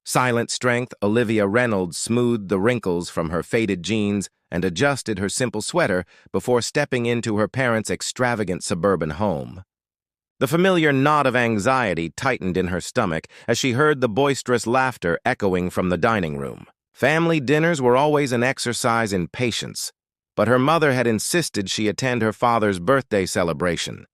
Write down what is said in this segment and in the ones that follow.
Silent strength, Olivia Reynolds smoothed the wrinkles from her faded jeans and adjusted her simple sweater before stepping into her parents' extravagant suburban home. The familiar knot of anxiety tightened in her stomach as she heard the boisterous laughter echoing from the dining room. Family dinners were always an exercise in patience, but her mother had insisted she attend her father's birthday celebration.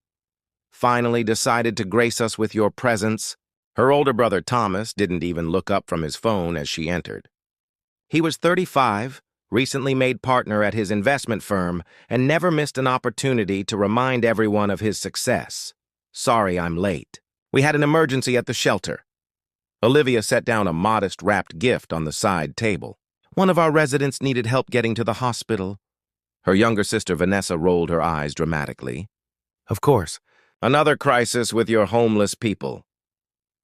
"Finally decided to grace us with your presence?" Her older brother Thomas didn't even look up from his phone as she entered. He was 35, recently made partner at his investment firm, and never missed an opportunity to remind everyone of his success. "Sorry I'm late. We had an emergency at the shelter." Olivia set down a modest wrapped gift on the side table. "One of our residents needed help getting to the hospital." Her younger sister Vanessa rolled her eyes dramatically. "Of course. Another crisis with your homeless people."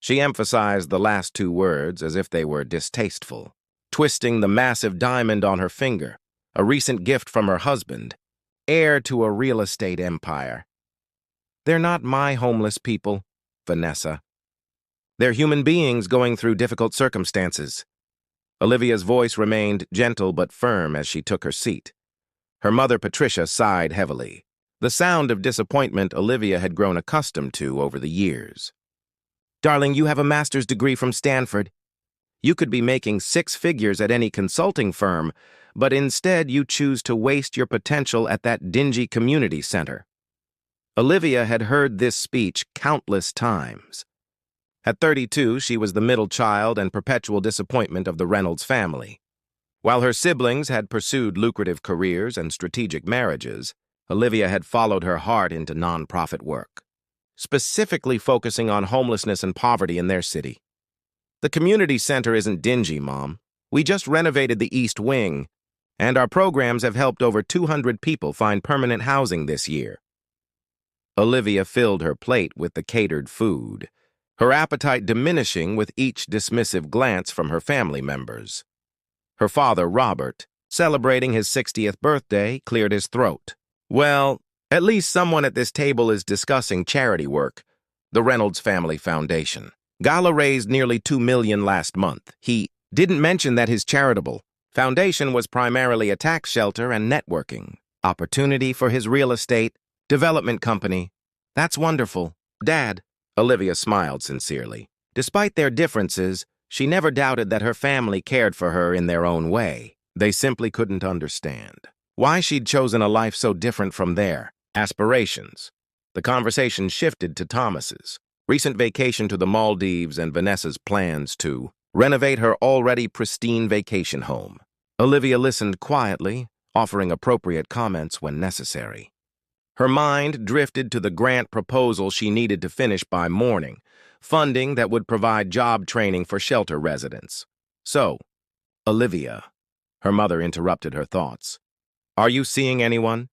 She emphasized the last two words as if they were distasteful, twisting the massive diamond on her finger, a recent gift from her husband, heir to a real estate empire. "They're not my homeless people, Vanessa. They're human beings going through difficult circumstances." Olivia's voice remained gentle but firm as she took her seat. Her mother, Patricia, sighed heavily, the sound of disappointment Olivia had grown accustomed to over the years. "Darling, you have a master's degree from Stanford. You could be making 6 figures at any consulting firm, but instead you choose to waste your potential at that dingy community center." Olivia had heard this speech countless times. At 32, she was the middle child and perpetual disappointment of the Reynolds family. While her siblings had pursued lucrative careers and strategic marriages, Olivia had followed her heart into nonprofit work, specifically focusing on homelessness and poverty in their city. "The community center isn't dingy, Mom. We just renovated the East Wing, and our programs have helped over 200 people find permanent housing this year." Olivia filled her plate with the catered food, her appetite diminishing with each dismissive glance from her family members. Her father, Robert, celebrating his 60th birthday, cleared his throat. "Well, at least someone at this table is discussing charity work. The Reynolds Family Foundation. Gala raised nearly $2 million last month. He didn't mention that his charitable foundation was primarily a tax shelter and networking opportunity for his real estate development company." "That's wonderful, Dad." Olivia smiled sincerely. Despite their differences, she never doubted that her family cared for her in their own way. They simply couldn't understand why she'd chosen a life so different from their aspirations. The conversation shifted to Thomas's recent vacation to the Maldives and Vanessa's plans to renovate her already pristine vacation home. Olivia listened quietly, offering appropriate comments when necessary. Her mind drifted to the grant proposal she needed to finish by morning, funding that would provide job training for shelter residents. "So, Olivia," her mother interrupted her thoughts, "are you seeing anyone?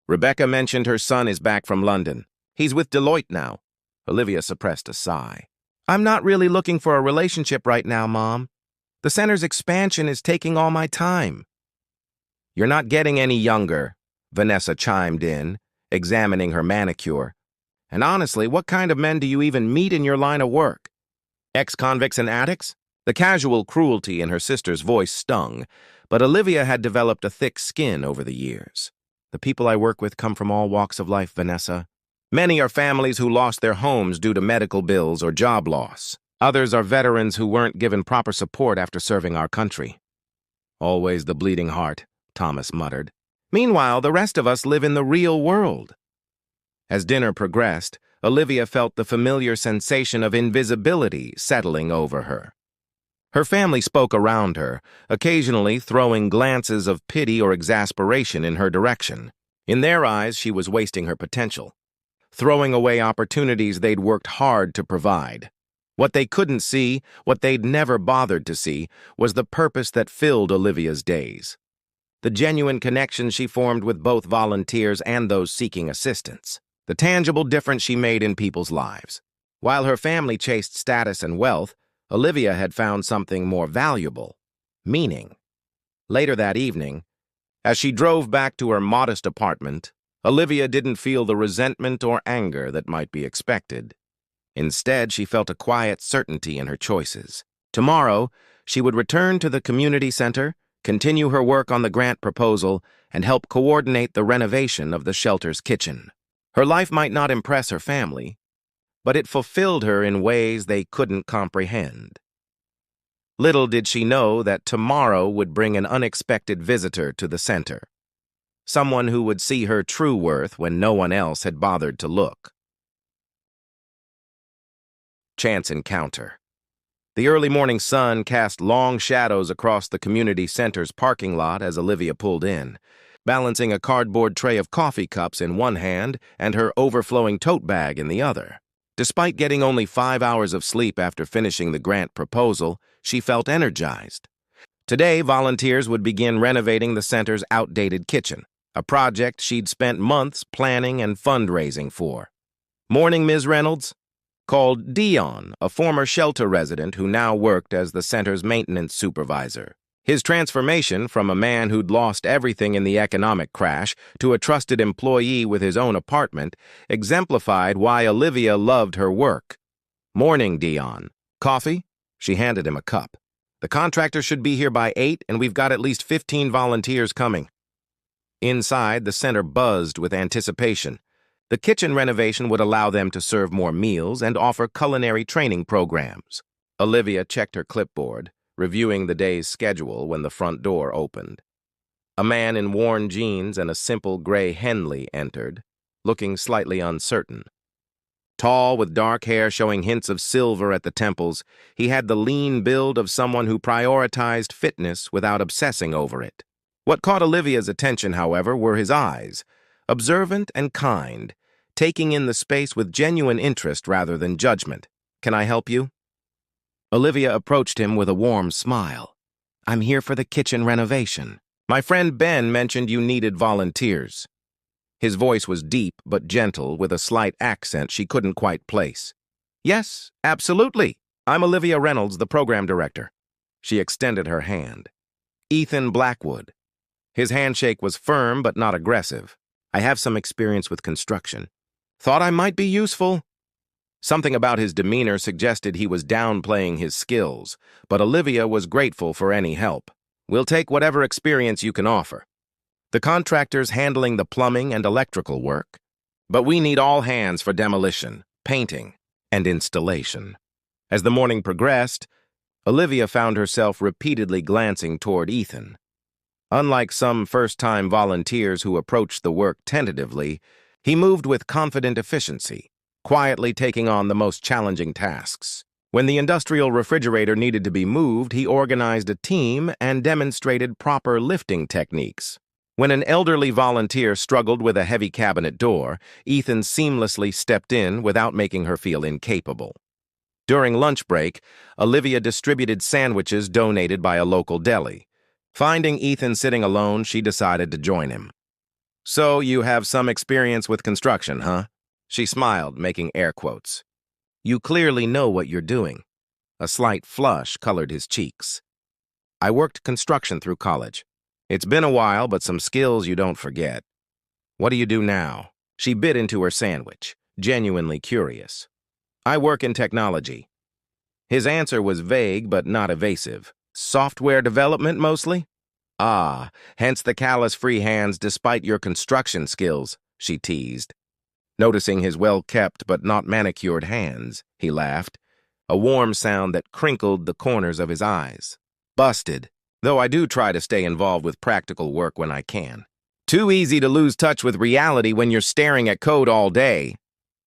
Rebecca mentioned her son is back from London. He's with Deloitte now." Olivia suppressed a sigh. "I'm not really looking for a relationship right now, Mom. The center's expansion is taking all my time." "You're not getting any younger," Vanessa chimed in, examining her manicure. "And honestly, what kind of men do you even meet in your line of work? Ex-convicts and addicts?" The casual cruelty in her sister's voice stung, but Olivia had developed a thick skin over the years. "The people I work with come from all walks of life, Vanessa. Many are families who lost their homes due to medical bills or job loss. Others are veterans who weren't given proper support after serving our country." "Always the bleeding heart," Thomas muttered. "Meanwhile, the rest of us live in the real world." As dinner progressed, Olivia felt the familiar sensation of invisibility settling over her. Her family spoke around her, occasionally throwing glances of pity or exasperation in her direction. In their eyes, she was wasting her potential, throwing away opportunities they'd worked hard to provide. What they couldn't see, what they'd never bothered to see, was the purpose that filled Olivia's days. The genuine connection she formed with both volunteers and those seeking assistance. The tangible difference she made in people's lives. While her family chased status and wealth, Olivia had found something more valuable: meaning. Later that evening, as she drove back to her modest apartment, Olivia didn't feel the resentment or anger that might be expected. Instead, she felt a quiet certainty in her choices. Tomorrow, she would return to the community center, continue her work on the grant proposal, and help coordinate the renovation of the shelter's kitchen. Her life might not impress her family, but it fulfilled her in ways they couldn't comprehend. Little did she know that tomorrow would bring an unexpected visitor to the center, someone who would see her true worth when no one else had bothered to look. Chance encounter. The early morning sun cast long shadows across the community center's parking lot as Olivia pulled in, balancing a cardboard tray of coffee cups in one hand and her overflowing tote bag in the other. Despite getting only 5 hours of sleep after finishing the grant proposal, she felt energized. Today, volunteers would begin renovating the center's outdated kitchen, a project she'd spent months planning and fundraising for. "Morning, Ms. Reynolds," called Dion, a former shelter resident who now worked as the center's maintenance supervisor. His transformation from a man who'd lost everything in the economic crash to a trusted employee with his own apartment exemplified why Olivia loved her work. "Morning, Dion. Coffee?" She handed him a cup. "The contractor should be here by 8, and we've got at least 15 volunteers coming." Inside, the center buzzed with anticipation. The kitchen renovation would allow them to serve more meals and offer culinary training programs. Olivia checked her clipboard, reviewing the day's schedule when the front door opened. A man in worn jeans and a simple gray Henley entered, looking slightly uncertain. Tall, with dark hair showing hints of silver at the temples, he had the lean build of someone who prioritized fitness without obsessing over it. What caught Olivia's attention, however, were his eyes, observant and kind, taking in the space with genuine interest rather than judgment. "Can I help you?" Olivia approached him with a warm smile. "I'm here for the kitchen renovation. My friend Ben mentioned you needed volunteers." His voice was deep but gentle, with a slight accent she couldn't quite place. "Yes, absolutely. I'm Olivia Reynolds, the program director." She extended her hand. "Ethan Blackwood." His handshake was firm but not aggressive. "I have some experience with construction. Thought I might be useful." Something about his demeanor suggested he was downplaying his skills, but Olivia was grateful for any help. "We'll take whatever experience you can offer. The contractor's handling the plumbing and electrical work, but we need all hands for demolition, painting, and installation." As the morning progressed, Olivia found herself repeatedly glancing toward Ethan. Unlike some first-time volunteers who approached the work tentatively, he moved with confident efficiency, quietly taking on the most challenging tasks. When the industrial refrigerator needed to be moved, he organized a team and demonstrated proper lifting techniques. When an elderly volunteer struggled with a heavy cabinet door, Ethan seamlessly stepped in without making her feel incapable. During lunch break, Olivia distributed sandwiches donated by a local deli. Finding Ethan sitting alone, she decided to join him. "So you have some experience with construction, huh?" She smiled, making air quotes. "You clearly know what you're doing." A slight flush colored his cheeks. "I worked construction through college. It's been a while, but some skills you don't forget." "What do you do now?" She bit into her sandwich, genuinely curious. "I work in technology." His answer was vague but not evasive. "Software development, mostly?" "Ah, hence the callus-free hands despite your construction skills," she teased. Noticing his well-kept but not manicured hands, he laughed, a warm sound that crinkled the corners of his eyes. "Busted, though I do try to stay involved with practical work when I can. Too easy to lose touch with reality when you're staring at code all day."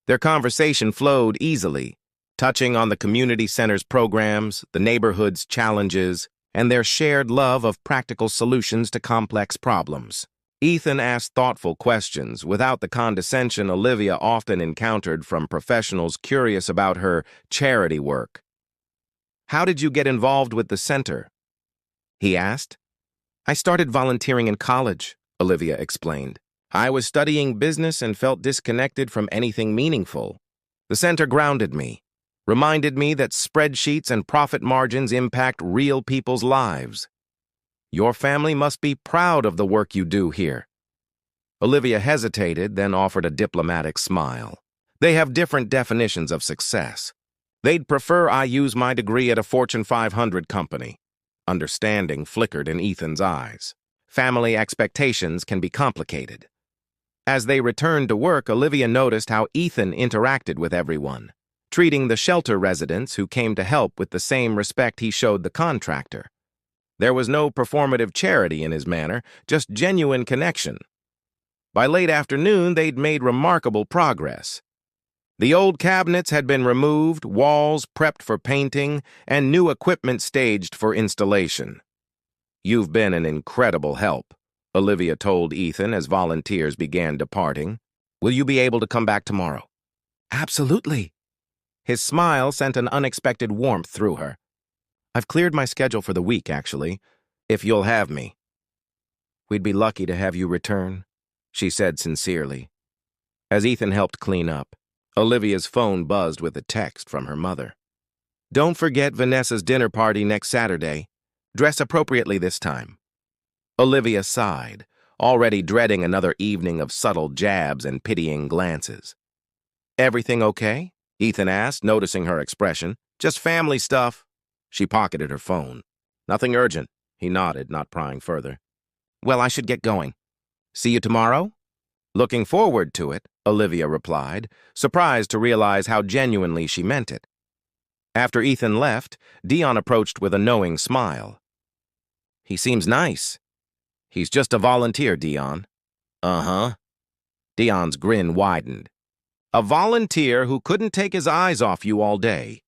Their conversation flowed easily, touching on the community center's programs, the neighborhood's challenges, and their shared love of practical solutions to complex problems. Ethan asked thoughtful questions without the condescension Olivia often encountered from professionals curious about her charity work. "How did you get involved with the center?" he asked. "I started volunteering in college," Olivia explained. "I was studying business and felt disconnected from anything meaningful. The center grounded me, reminded me that spreadsheets and profit margins impact real people's lives. Your family must be proud of the work you do here." Olivia hesitated, then offered a diplomatic smile. "They have different definitions of success. They'd prefer I use my degree at a Fortune 500 company. Understanding flickered in Ethan's eyes. Family expectations can be complicated. As they returned to work, Olivia noticed how Ethan interacted with everyone, treating the shelter residents who came to help with the same respect he showed the contractor. There was no performative charity in his manner, just genuine connection. By late afternoon, they'd made remarkable progress. The old cabinets had been removed, walls prepped for painting, and new equipment staged for installation. "You've been an incredible help," Olivia told Ethan as volunteers began departing. "Will you be able to come back tomorrow?" "Absolutely." His smile sent an unexpected warmth through her. "I've cleared my schedule for the week, actually, if you'll have me." "We'd be lucky to have you return," she said sincerely. As Ethan helped clean up, Olivia's phone buzzed with a text from her mother. "Don't forget Vanessa's dinner party next Saturday. Dress appropriately this time." Olivia sighed, already dreading another evening of subtle jabs and pitying glances. "Everything okay?" Ethan asked, noticing her expression. "Just family stuff." She pocketed her phone. "Nothing urgent," he nodded, not prying further. "Well, I should get going. See you tomorrow?" "Looking forward to it," Olivia replied, surprised to realize how genuinely she meant it. After Ethan left, Dion approached with a knowing smile. "He seems nice." "He's just a volunteer, Dion." "Uh-huh." Dion's grin widened. "A volunteer who couldn't take his eyes off you all day."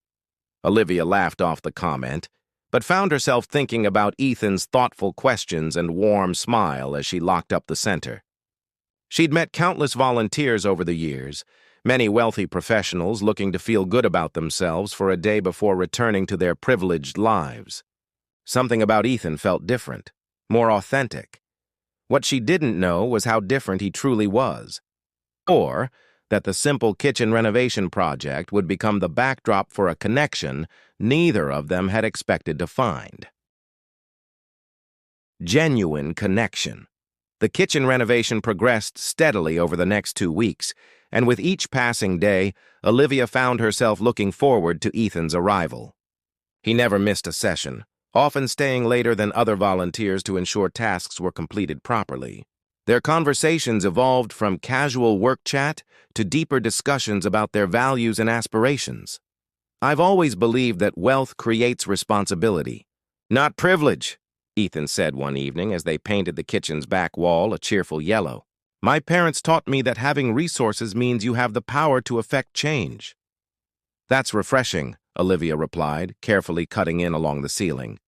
Olivia laughed off the comment, but found herself thinking about Ethan's thoughtful questions and warm smile as she locked up the center. She'd met countless volunteers over the years, many wealthy professionals looking to feel good about themselves for a day before returning to their privileged lives. Something about Ethan felt different, more authentic. What she didn't know was how different he truly was, or that the simple kitchen renovation project would become the backdrop for a connection neither of them had expected to find. Genuine connection. The kitchen renovation progressed steadily over the next 2 weeks, and with each passing day, Olivia found herself looking forward to Ethan's arrival. He never missed a session, often staying later than other volunteers to ensure tasks were completed properly. Their conversations evolved from casual work chat to deeper discussions about their values and aspirations. "I've always believed that wealth creates responsibility, not privilege," Ethan said one evening as they painted the kitchen's back wall a cheerful yellow. "My parents taught me that having resources means you have the power to affect change." "That's refreshing," Olivia replied, carefully cutting in along the ceiling.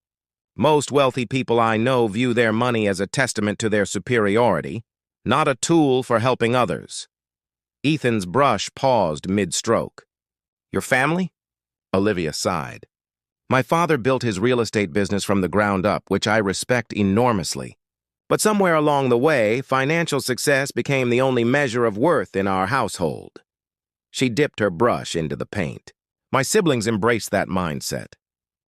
"Most wealthy people I know view their money as a testament to their superiority, not a tool for helping others." Ethan's brush paused mid-stroke. "Your family?" Olivia sighed. "My father built his real estate business from the ground up, which I respect enormously. But somewhere along the way, financial success became the only measure of worth in our household." She dipped her brush into the paint. "My siblings embraced that mindset.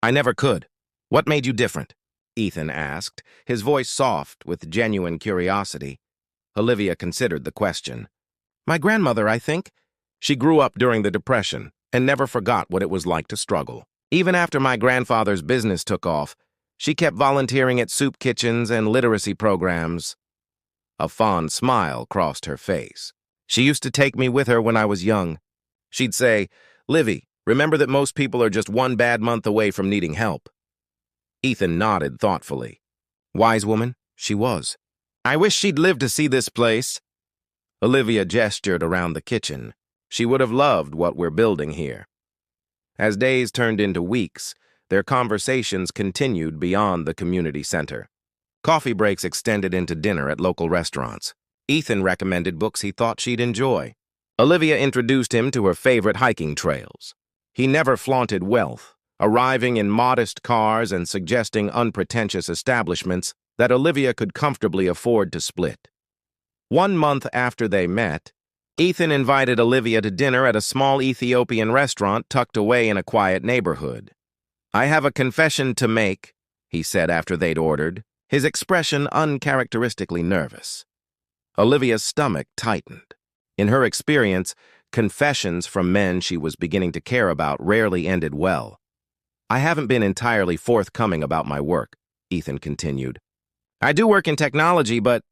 I never could." "What made you different?" Ethan asked, his voice soft with genuine curiosity. Olivia considered the question. "My grandmother, I think. She grew up during the Depression and never forgot what it was like to struggle. Even after my grandfather's business took off, she kept volunteering at soup kitchens and literacy programs." A fond smile crossed her face. "She used to take me with her when I was young. She'd say, 'Livy, remember that most people are just one bad month away from needing help.'" Ethan nodded thoughtfully. Wise woman, she was. "I wish she'd lived to see this place." Olivia gestured around the kitchen. "She would have loved what we're building here." As days turned into weeks, their conversations continued beyond the community center. Coffee breaks extended into dinner at local restaurants. Ethan recommended books he thought she'd enjoy. Olivia introduced him to her favorite hiking trails. He never flaunted wealth, arriving in modest cars and suggesting unpretentious establishments that Olivia could comfortably afford to split. 1 month after they met, Ethan invited Olivia to dinner at a small Ethiopian restaurant tucked away in a quiet neighborhood. "I have a confession to make," he said after they'd ordered, his expression uncharacteristically nervous. Olivia's stomach tightened. In her experience, Confessions from men she was beginning to care about rarely ended well. "I haven't been entirely forthcoming about my work," Ethan continued. "I do work in technology, but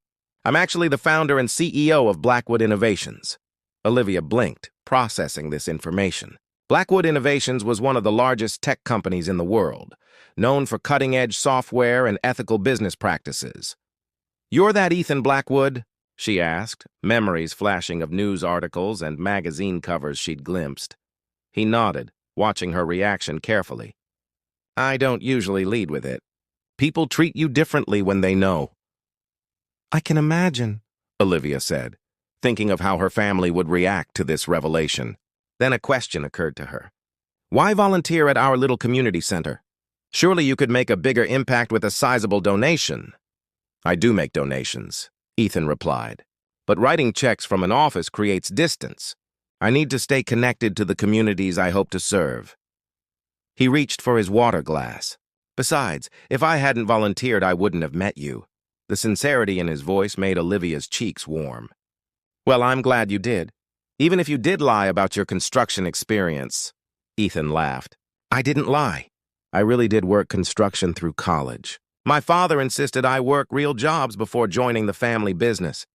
I'm actually the founder and CEO of Blackwood Innovations." Olivia blinked, processing this information. Blackwood Innovations was one of the largest tech companies in the world, known for cutting-edge software and ethical business practices. "You're that Ethan Blackwood?" she asked, memories flashing of news articles and magazine covers she'd glimpsed. He nodded, watching her reaction carefully. "I don't usually lead with it. People treat you differently when they know." "I can imagine," Olivia said, thinking of how her family would react to this revelation. Then a question occurred to her. "Why volunteer at our little community center? Surely you could make a bigger impact with a sizable donation." "I do make donations," Ethan replied. "But writing checks from an office creates distance. I need to stay connected to the communities I hope to serve." He reached for his water glass. "Besides, if I hadn't volunteered, I wouldn't have met you." The sincerity in his voice made Olivia's cheeks warm. "Well, I'm glad you did. Even if you did lie about your construction experience." Ethan laughed. "I didn't lie. I really did work construction through college. My father insisted I work real jobs before joining the family business."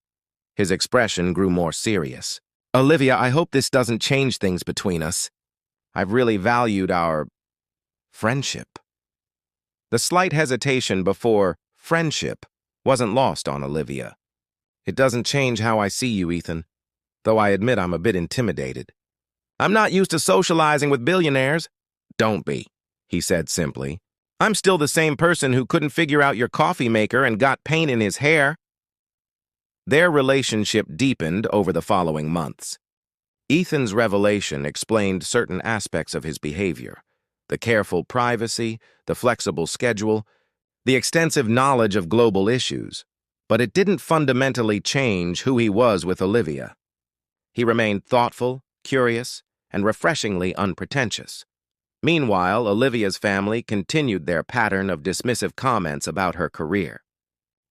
His expression grew more serious. "Olivia, I hope this doesn't change things between us. I've really valued our friendship." The slight hesitation before friendship wasn't lost on Olivia. "It doesn't change how I see you, Ethan, though I admit I'm a bit intimidated. I'm not used to socializing with billionaires." "Don't be," he said simply. "I'm still the same person who couldn't figure out your coffee maker and got paint in his hair." Their relationship deepened over the following months. Ethan's revelation explained certain aspects of his behavior: the careful privacy, the flexible schedule, the extensive knowledge of global issues. But it didn't fundamentally change who he was with Olivia. He remained thoughtful, curious, and refreshingly unpretentious. Meanwhile, Olivia's family continued their pattern of dismissive comments about her career.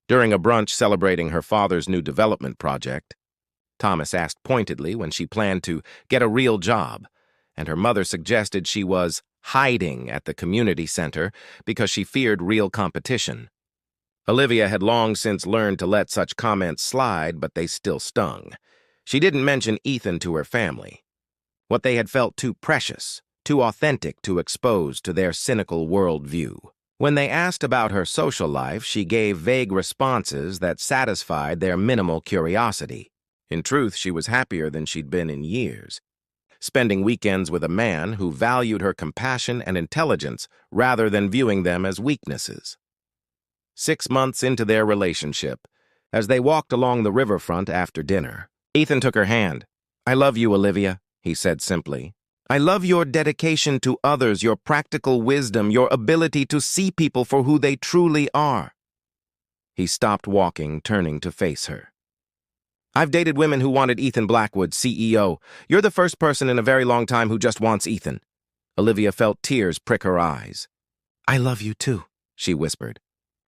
During a brunch celebrating her father's new development project, Thomas asked pointedly when she planned to get a real job, and her mother suggested she was hiding at the community center because she feared real competition. Olivia had long since learned to let such comments slide, but they still stung. She didn't mention Ethan to her family. What they had felt too precious, too authentic to expose to their cynical worldview. When they asked about her social life, she gave vague responses that satisfied their minimal curiosity. In truth, she was happier than she'd been in years, spending weekends with a man who valued her compassion and intelligence rather than viewing them as weaknesses. 6 months into their relationship, as they walked along the riverfront after dinner, Ethan took her hand. "I love you, Olivia," he said simply. "I love your dedication to others, your practical wisdom, your ability to see people for who they truly are." He stopped walking, turning to face her. "I've dated women who wanted Ethan Blackwood, CEO. You're the first person in a very long time who just wants Ethan." Olivia felt tears prick her eyes. "I love you too," she whispered.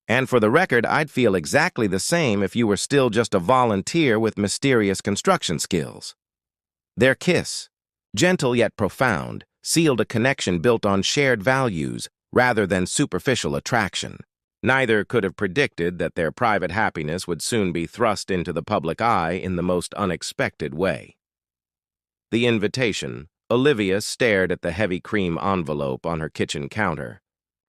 "And for the record, I'd feel exactly the same if you were still just a volunteer with mysterious construction skills." Their kiss, gentle yet profound, sealed a connection built on shared values rather than superficial attraction. Neither could have predicted that their private happiness would soon be thrust into the public eye in the most unexpected way. The invitation, Olivia stared at the heavy cream envelope on her kitchen counter,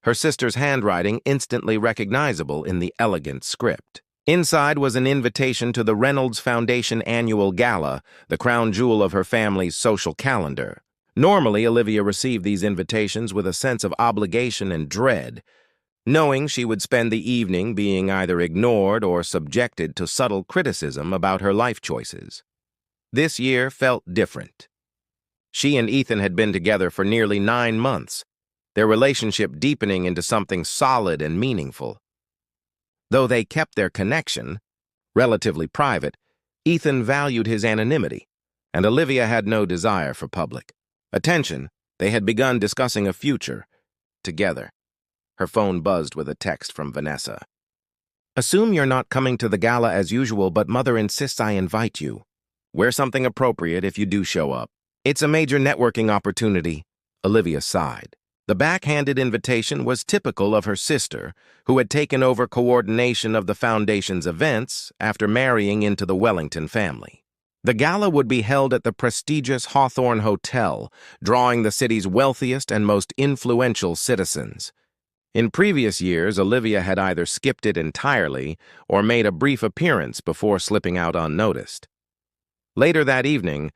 her sister's handwriting instantly recognizable in the elegant script. Inside was an invitation to the Reynolds Foundation annual gala, the crown jewel of her family's social calendar. Normally, Olivia received these invitations with a sense of obligation and dread, knowing she would spend the evening being either ignored or subjected to subtle criticism about her life choices. This year felt different. She and Ethan had been together for nearly 9 months, their relationship deepening into something solid and meaningful. Though they kept their connection relatively private, Ethan valued his anonymity, and Olivia had no desire for public attention. They had begun discussing a future together. Her phone buzzed with a text from Vanessa. "Assume you're not coming to the gala as usual, but Mother insists I invite you." Wear something appropriate if you do show up. It's a major networking opportunity, Olivia sighed. The backhanded invitation was typical of her sister, who had taken over coordination of the foundation's events after marrying into the Wellington family. The gala would be held at the prestigious Hawthorne Hotel, drawing the city's wealthiest and most influential citizens. In previous years, Olivia had either skipped it entirely or made a brief appearance before slipping out unnoticed. Later that evening,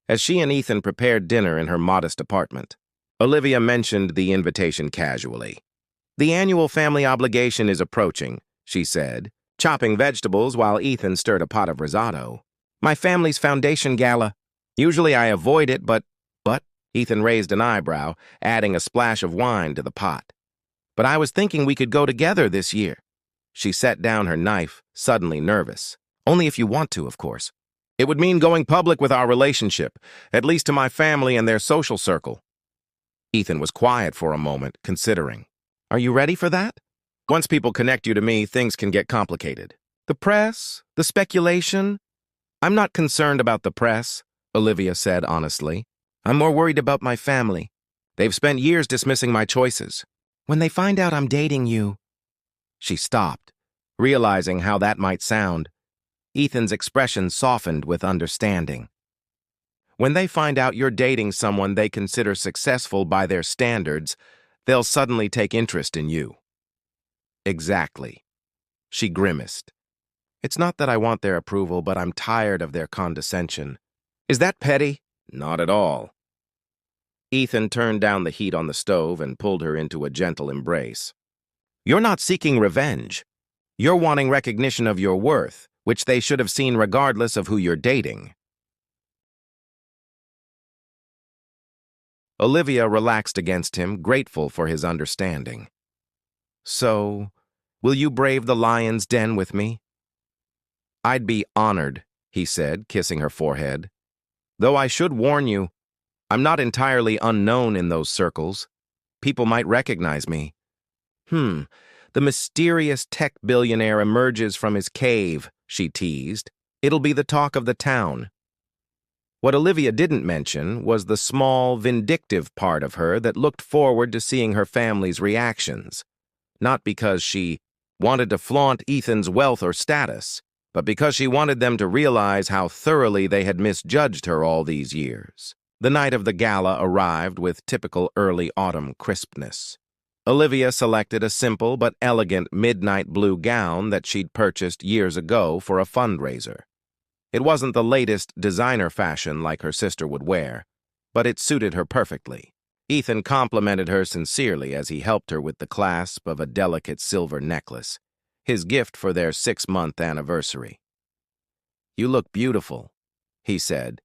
as she and Ethan prepared dinner in her modest apartment, Olivia mentioned the invitation casually. "The annual family obligation is approaching," she said, chopping vegetables while Ethan stirred a pot of risotto. "My family's foundation gala. Usually I avoid it, but, Ethan raised an eyebrow, adding a splash of wine to the pot. "But I was thinking we could go together this year." She set down her knife, suddenly nervous. "Only if you want to, of course. It would mean going public with our relationship, at least to my family and their social circle." Ethan was quiet for a moment, considering. "Are you ready for that? Once people connect you to me, things can get complicated. The press, the speculation." "I'm not concerned about the press," Olivia said honestly. "I'm more worried about my family. They've spent years dismissing my choices. When they find out I'm dating you—" She stopped, realizing how that might sound. Ethan's expression softened with understanding. "When they find out you're dating someone they consider successful by their standards, they'll suddenly take interest in you." "Exactly." She grimaced. "It's not that I want their approval, but I'm tired of their condescension." "Is that petty?" "Not at all." Ethan turned down the heat on the stove and pulled her into a gentle embrace. "You're not seeking revenge. You're wanting recognition of your worth, which they should have seen regardless of who you're dating." Olivia relaxed against him, grateful for his understanding. "So, will you brave the lion's den with me?" "I'd be honored," he said, kissing her forehead. "Though I should warn you, I'm not entirely unknown in those circles. People might recognize me." The mysterious tech billionaire emerges from his cave," she teased. "It'll be the talk of the town." What Olivia didn't mention was the small, vindictive part of her that looked forward to seeing her family's reactions. Not because she wanted to flaunt Ethan's wealth or status, but because she wanted them to realize how thoroughly they had misjudged her all these years. The night of the gala arrived with typical early autumn crispness. Olivia selected a simple but elegant midnight blue gown that she'd purchased years ago for a fundraiser. It wasn't the latest designer fashion like her sister would wear, but it suited her perfectly. Ethan complimented her sincerely as he helped her with the clasp of a delicate silver necklace, his gift for their 6-month anniversary. "You look beautiful," he said,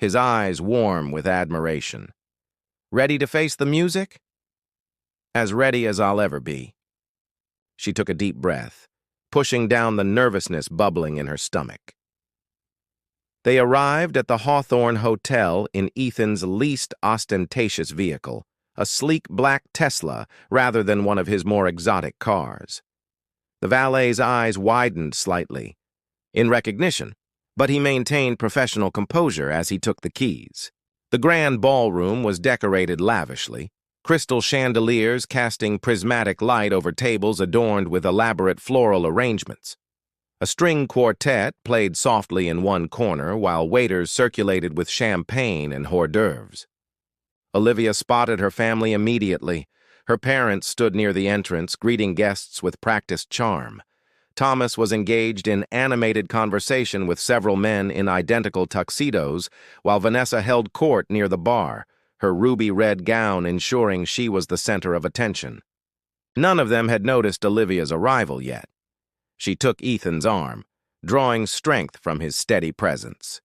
his eyes warm with admiration. "Ready to face the music?" "As ready as I'll ever be." She took a deep breath, pushing down the nervousness bubbling in her stomach. They arrived at the Hawthorne Hotel in Ethan's least ostentatious vehicle, a sleek black Tesla rather than one of his more exotic cars. The valet's eyes widened slightly, in recognition, but he maintained professional composure as he took the keys. The grand ballroom was decorated lavishly, crystal chandeliers casting prismatic light over tables adorned with elaborate floral arrangements. A string quartet played softly in one corner while waiters circulated with champagne and hors d'oeuvres. Olivia spotted her family immediately. Her parents stood near the entrance, greeting guests with practiced charm. Thomas was engaged in animated conversation with several men in identical tuxedos, while Vanessa held court near the bar, her ruby-red gown ensuring she was the center of attention. None of them had noticed Olivia's arrival yet. She took Ethan's arm, drawing strength from his steady presence.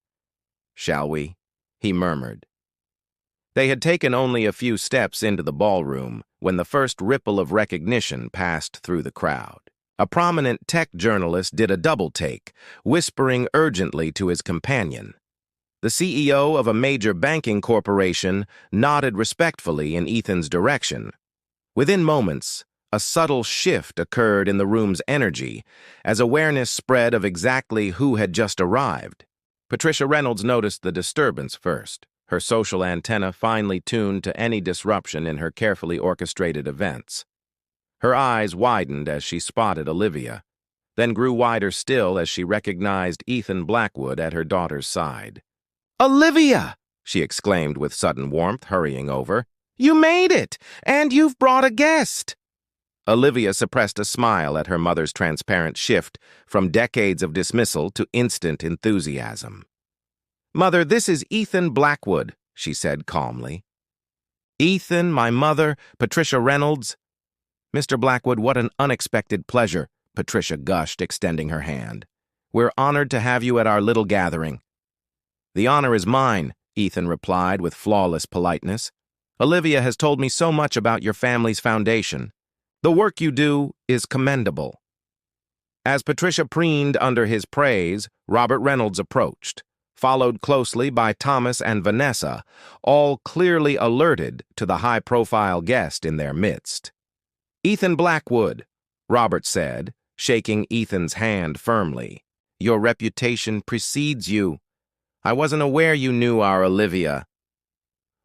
"Shall we?" he murmured. They had taken only a few steps into the ballroom when the first ripple of recognition passed through the crowd. A prominent tech journalist did a double-take, whispering urgently to his companion. The CEO of a major banking corporation nodded respectfully in Ethan's direction. Within moments, a subtle shift occurred in the room's energy as awareness spread of exactly who had just arrived. Patricia Reynolds noticed the disturbance first, her social antenna finely tuned to any disruption in her carefully orchestrated events. Her eyes widened as she spotted Olivia, then grew wider still as she recognized Ethan Blackwood at her daughter's side. "Olivia!" she exclaimed with sudden warmth, hurrying over. "You made it! And you've brought a guest!" Olivia suppressed a smile at her mother's transparent shift from decades of dismissal to instant enthusiasm. "Mother, this is Ethan Blackwood," she said calmly. "Ethan, my mother, Patricia Reynolds." "Mr. Blackwood, what an unexpected pleasure," Patricia gushed, extending her hand. "We're honored to have you at our little gathering." "The honor is mine," Ethan replied with flawless politeness. "Olivia has told me so much about your family's foundation. The work you do is commendable." As Patricia preened under his praise, Robert Reynolds approached, followed closely by Thomas and Vanessa, all clearly alerted to the high-profile guest in their midst. "Ethan Blackwood," Robert said, shaking Ethan's hand firmly. "Your reputation precedes you. I wasn't aware you knew our Olivia."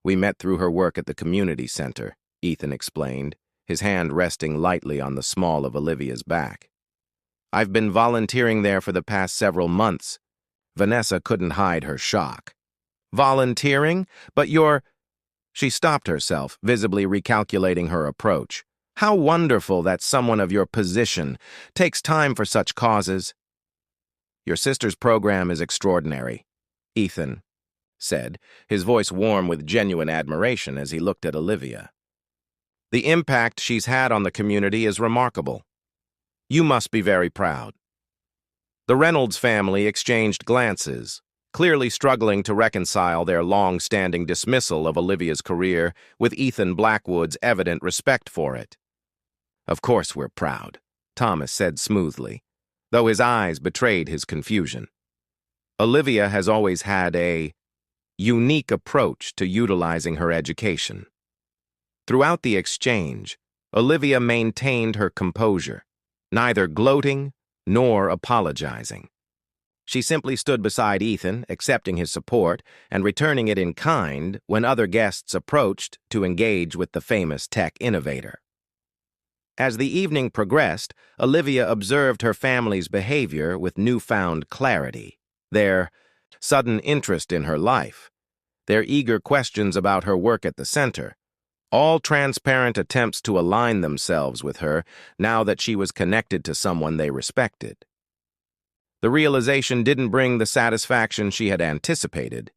"We met through her work at the community center," Ethan explained, his hand resting lightly on the small of Olivia's back. "I've been volunteering there for the past several months." Vanessa couldn't hide her shock. "Volunteering? But you're—" She stopped herself, visibly recalculating her approach. "How wonderful that someone of your position takes time for such causes." "Your sister's program is extraordinary," Ethan said, his voice warm with genuine admiration as he looked at Olivia. "The impact she's had on the community is remarkable. You must be very proud." The Reynolds family exchanged glances, clearly struggling to reconcile their long-standing dismissal of Olivia's career with Ethan Blackwood's evident respect for it. "Of course we're proud," Thomas said smoothly, though his eyes betrayed his confusion. "Olivia has always had a unique approach to utilizing her education." Throughout the exchange, Olivia maintained her composure, neither gloating nor apologizing. She simply stood beside Ethan, accepting his support and returning it in kind when other guests approached to engage with the famous tech innovator. As the evening progressed, Olivia observed her family's behavior with newfound clarity, their sudden interest in her life, their eager questions about her work at the center, all transparent attempts to align themselves with her now that she was connected to someone they respected. The realization didn't bring the satisfaction she had anticipated.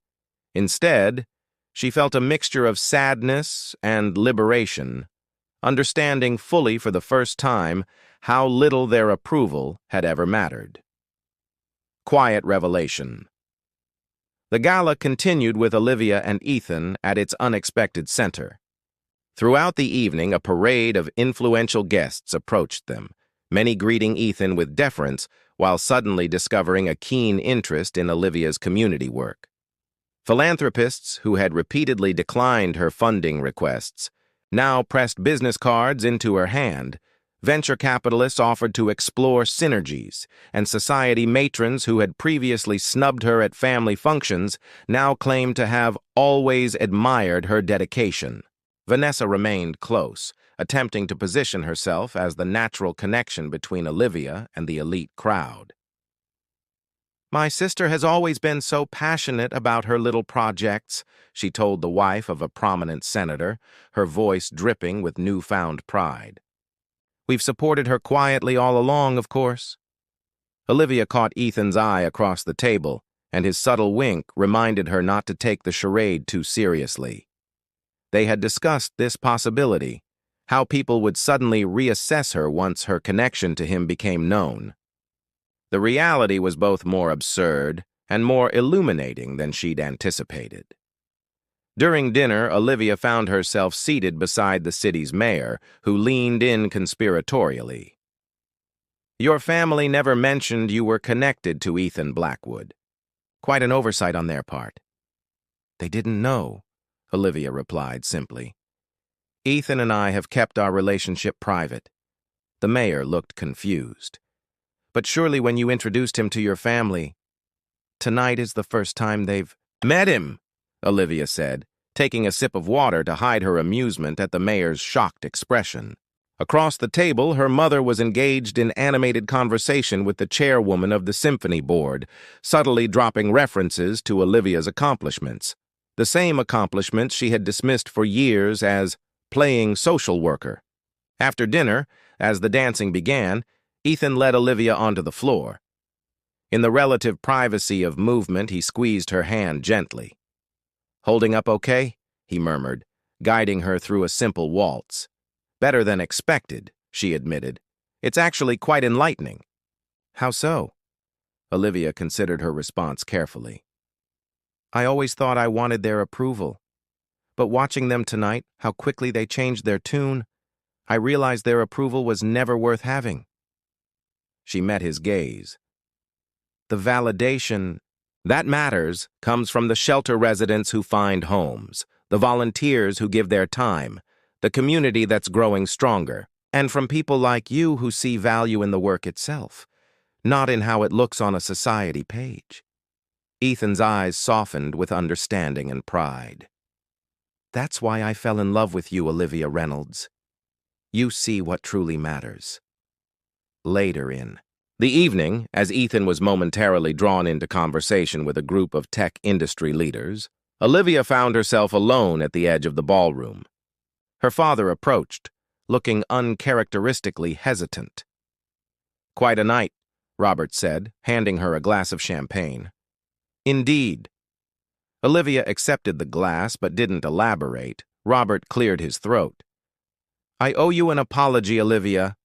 Instead, she felt a mixture of sadness and liberation, understanding fully for the first time how little their approval had ever mattered. Quiet revelation. The gala continued with Olivia and Ethan at its unexpected center. Throughout the evening, a parade of influential guests approached them, many greeting Ethan with deference while suddenly discovering a keen interest in Olivia's community work. Philanthropists who had repeatedly declined her funding requests now pressed business cards into her hand. Venture capitalists offered to explore synergies, and society matrons who had previously snubbed her at family functions now claimed to have always admired her dedication. Vanessa remained close, attempting to position herself as the natural connection between Olivia and the elite crowd. "My sister has always been so passionate about her little projects," she told the wife of a prominent senator, her voice dripping with newfound pride. "We've supported her quietly all along, of course." Olivia caught Ethan's eye across the table, and his subtle wink reminded her not to take the charade too seriously. They had discussed this possibility, how people would suddenly reassess her once her connection to him became known. The reality was both more absurd and more illuminating than she'd anticipated. During dinner, Olivia found herself seated beside the city's mayor, who leaned in conspiratorially. "Your family never mentioned you were connected to Ethan Blackwood. Quite an oversight on their part." "They didn't know," Olivia replied simply. "Ethan and I have kept our relationship private." The mayor looked confused. "But surely when you introduced him to your family—" tonight is the first time they've met him, Olivia said, taking a sip of water to hide her amusement at the mayor's shocked expression. Across the table, her mother was engaged in animated conversation with the chairwoman of the symphony board, subtly dropping references to Olivia's accomplishments. The same accomplishments she had dismissed for years as playing social worker. After dinner, as the dancing began, Ethan led Olivia onto the floor. In the relative privacy of movement, he squeezed her hand gently. "Holding up okay?" he murmured, guiding her through a simple waltz. "Better than expected," she admitted. "It's actually quite enlightening." "How so?" Olivia considered her response carefully. "I always thought I wanted their approval. But watching them tonight, how quickly they changed their tune, I realized their approval was never worth having." She met his gaze. "The validation that matters comes from the shelter residents who find homes, the volunteers who give their time, the community that's growing stronger, and from people like you who see value in the work itself, not in how it looks on a society page." Ethan's eyes softened with understanding and pride. "That's why I fell in love with you, Olivia Reynolds. You see what truly matters." Later in the evening, as Ethan was momentarily drawn into conversation with a group of tech industry leaders, Olivia found herself alone at the edge of the ballroom. Her father approached, looking uncharacteristically hesitant. "Quite a night," Robert said, handing her a glass of champagne. "Indeed." Olivia accepted the glass but didn't elaborate. Robert cleared his throat. "I owe you an apology, Olivia."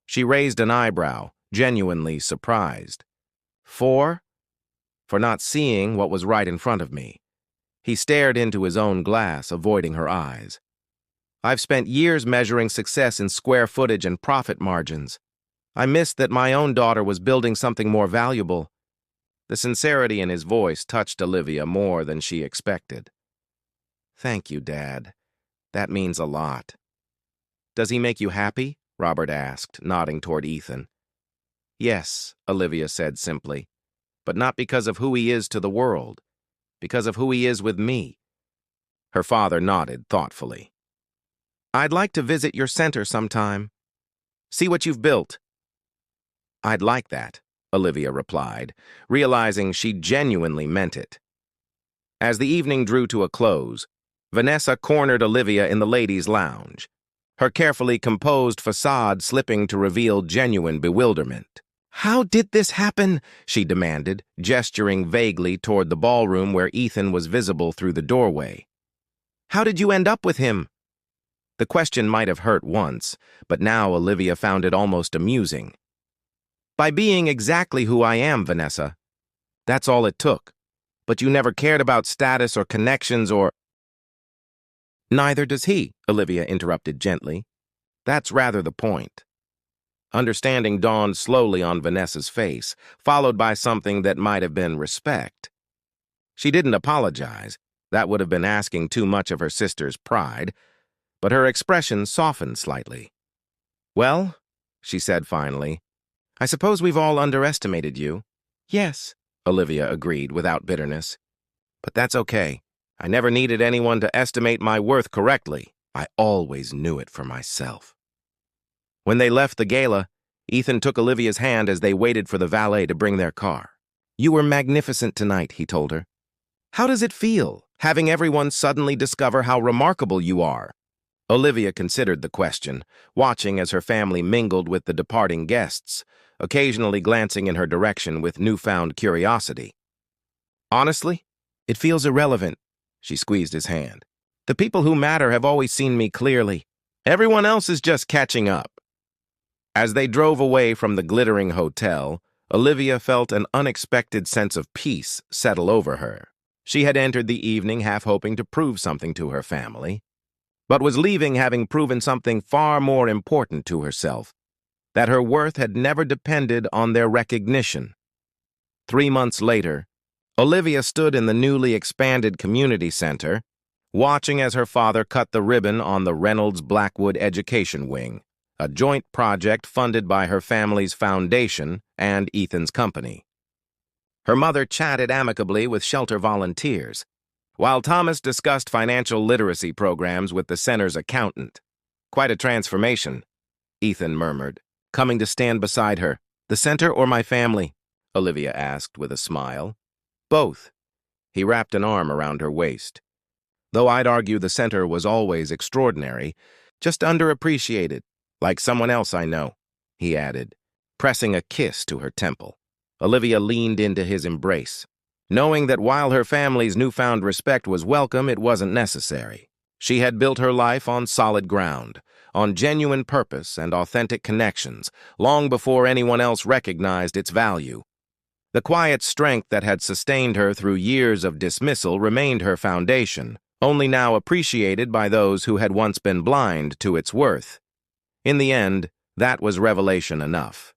She raised an eyebrow, genuinely surprised. "For not seeing what was right in front of me." He stared into his own glass, avoiding her eyes. "I've spent years measuring success in square footage and profit margins. I missed that my own daughter was building something more valuable." The sincerity in his voice touched Olivia more than she expected. "Thank you, Dad. That means a lot." "Does he make you happy?" Robert asked, nodding toward Ethan. "Yes," Olivia said simply, "but not because of who he is to the world, because of who he is with me." Her father nodded thoughtfully. "I'd like to visit your center sometime. See what you've built." "I'd like that," Olivia replied, realizing she genuinely meant it. As the evening drew to a close, Vanessa cornered Olivia in the ladies' lounge, her carefully composed facade slipping to reveal genuine bewilderment. "How did this happen?" she demanded, gesturing vaguely toward the ballroom where Ethan was visible through the doorway. "How did you end up with him?" The question might have hurt once, but now Olivia found it almost amusing. "By being exactly who I am, Vanessa. That's all it took. But you never cared about status or connections or—" "Neither does he," Olivia interrupted gently. "That's rather the point." Understanding dawned slowly on Vanessa's face, followed by something that might have been respect. She didn't apologize. That would have been asking too much of her sister's pride, but her expression softened slightly. "Well," she said finally, "I suppose we've all underestimated you." "Yes," Olivia agreed without bitterness. "But that's okay. I never needed anyone to estimate my worth correctly. I always knew it for myself." When they left the gala, Ethan took Olivia's hand as they waited for the valet to bring their car. "You were magnificent tonight," he told her. "How does it feel, having everyone suddenly discover how remarkable you are?" Olivia considered the question, watching as her family mingled with the departing guests, occasionally glancing in her direction with newfound curiosity. "Honestly, it feels irrelevant." She squeezed his hand. "The people who matter have always seen me clearly. Everyone else is just catching up." As they drove away from the glittering hotel, Olivia felt an unexpected sense of peace settle over her. She had entered the evening half hoping to prove something to her family, but was leaving having proven something far more important to herself, that her worth had never depended on their recognition. 3 months later, Olivia stood in the newly expanded community center, watching as her father cut the ribbon on the Reynolds Blackwood Education Wing, a joint project funded by her family's foundation and Ethan's company. Her mother chatted amicably with shelter volunteers, while Thomas discussed financial literacy programs with the center's accountant. "Quite a transformation," Ethan murmured, coming to stand beside her. "The center or my family?" Olivia asked with a smile. "Both." He wrapped an arm around her waist. "Though I'd argue the center was always extraordinary, just underappreciated, like someone else I know," he added, pressing a kiss to her temple. Olivia leaned into his embrace, knowing that while her family's newfound respect was welcome, it wasn't necessary. She had built her life on solid ground, on genuine purpose and authentic connections, long before anyone else recognized its value. The quiet strength that had sustained her through years of dismissal remained her foundation, only now appreciated by those who had once been blind to its worth. In the end, that was revelation enough.